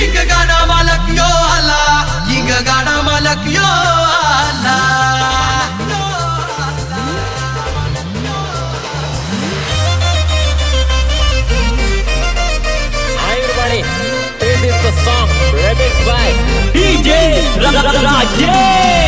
King गाडा मालक यो आला, किंग गाडा मालक यो आला. Hi everybody, this is the song remixed by DJ Rajesh.